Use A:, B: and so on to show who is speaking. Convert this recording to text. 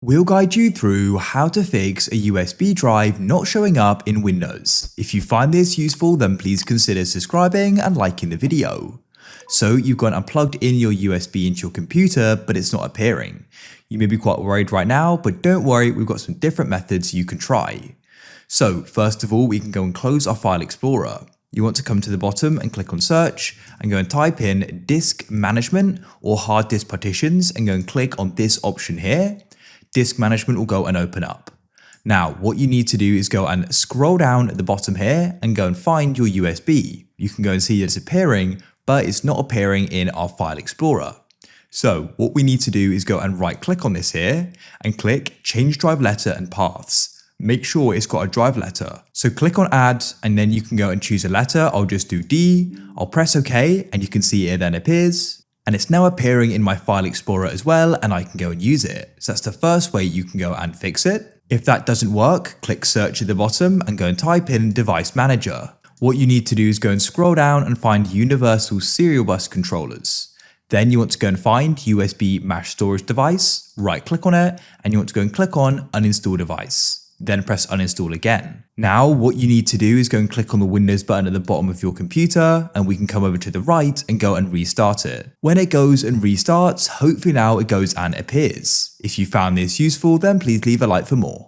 A: We'll guide you through how to fix a USB drive not showing up in Windows. If you find this useful, then please consider subscribing and liking the video. So you've gone and plugged in your USB into your computer, but it's not appearing. You may be quite worried right now, but don't worry, we've got some different methods you can try. So first of all, we can go and close our file explorer. You want to come to the bottom and click on search and go and type in disk management or hard disk partitions and go and click on this option here. Disk management will go and open up. Now, what you need to do is go and scroll down at the bottom here and go and find your USB. You can go and see it's appearing, but it's not appearing in our file explorer. So what we need to do is go and right click on this here and click change drive letter and paths. Make sure it's got a drive letter. So click on add and then you can go and choose a letter. I'll just do D. I'll press OK and you can see it then appears. And it's now appearing in my file explorer as well, and I can go and use it. So that's the first way you can go and fix it. If that doesn't work, click search at the bottom and go and type in device manager. What you need to do is go and scroll down and find universal serial bus controllers. Then you want to go and find USB mash storage device, right click on it, and you want to go and click on uninstall device. Then press uninstall again. Now what you need to do is go and click on the Windows button at the bottom of your computer and we can come over to the right and go and restart it. When it goes and restarts, hopefully now it goes and appears. If you found this useful, then please leave a like for more.